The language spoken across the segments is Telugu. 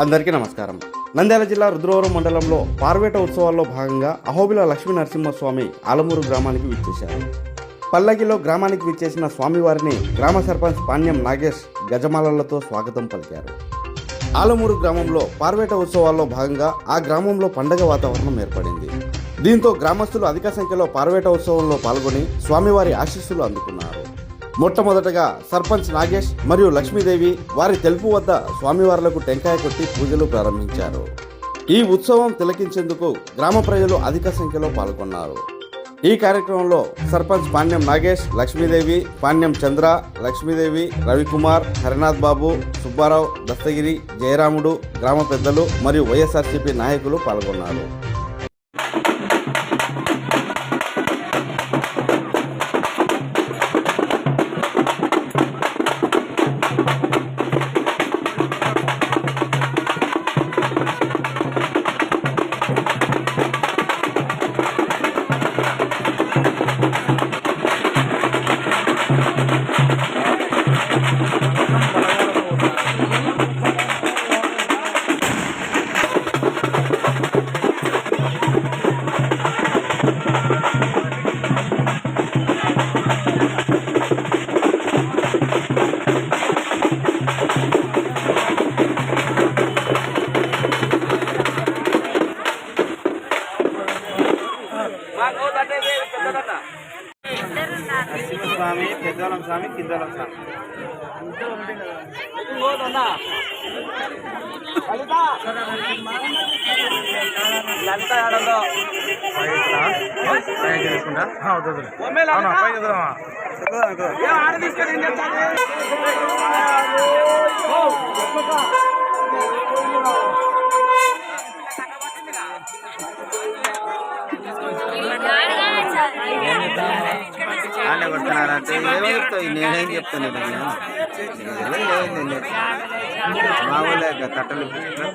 అందరికీ నమస్కారం. నంద్యాల జిల్లా రుద్రవరం మండలంలో పార్వేట ఉత్సవాల్లో భాగంగా అహోబిల లక్ష్మీ నరసింహస్వామి ఆలమూరు గ్రామానికి విచ్చేశారు. పల్లకిలో గ్రామానికి విచ్చేసిన స్వామివారిని గ్రామ సర్పంచ్ పాణ్యం నాగేష్ గజమాలలతో స్వాగతం పలికారు. ఆలమూరు గ్రామంలో పార్వేట ఉత్సవాల్లో భాగంగా ఆ గ్రామంలో పండగ వాతావరణం ఏర్పడింది. దీంతో గ్రామస్తులు అధిక సంఖ్యలో పార్వేట ఉత్సవంలో పాల్గొని స్వామివారి ఆశీస్సులు అందుకున్నారు. మొట్టమొదటగా సర్పంచ్ నాగేష్ మరియు లక్ష్మీదేవి వారి తెలుపు వద్ద స్వామివార్లకు టెంకాయ కొట్టి పూజలు ప్రారంభించారు. ఈ ఉత్సవం తిలకించేందుకు గ్రామ ప్రజలు అధిక సంఖ్యలో పాల్గొన్నారు. ఈ కార్యక్రమంలో సర్పంచ్ పాణ్యం నాగేష్, లక్ష్మీదేవి, పాణ్యం చంద్ర, లక్ష్మీదేవి, రవికుమార్, హరినాథ్ బాబు, సుబ్బారావు, దస్తగిరి, జయరాముడు, గ్రామ పెద్దలు మరియు వైఎస్ఆర్సీపీ నాయకులు పాల్గొన్నారు. స్వామి పెద్దోళం స్వామి కిందోళం స్వామి వాళ్ళే కొడుతున్నారంటే ఏమో చెప్తావు, నేనేం చెప్తాను మా ఊళ్ళో కట్టలు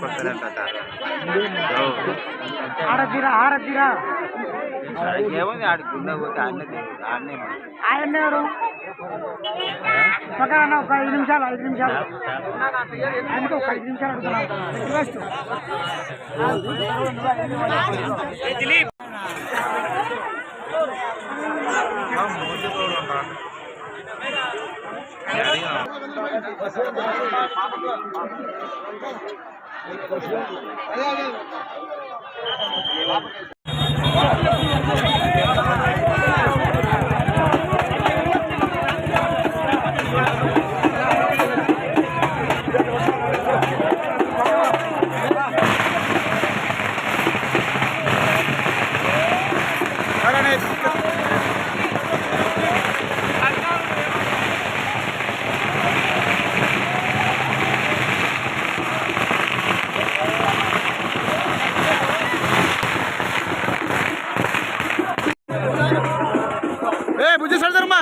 కొడతారంటారు. ఏముంది ఆడి కింద పోతే ఆడనే ఒక 5 నిమిషాలు ఆయనకు ఒక 5 నిమిషాలు బుజ్జి సర్దమ్మా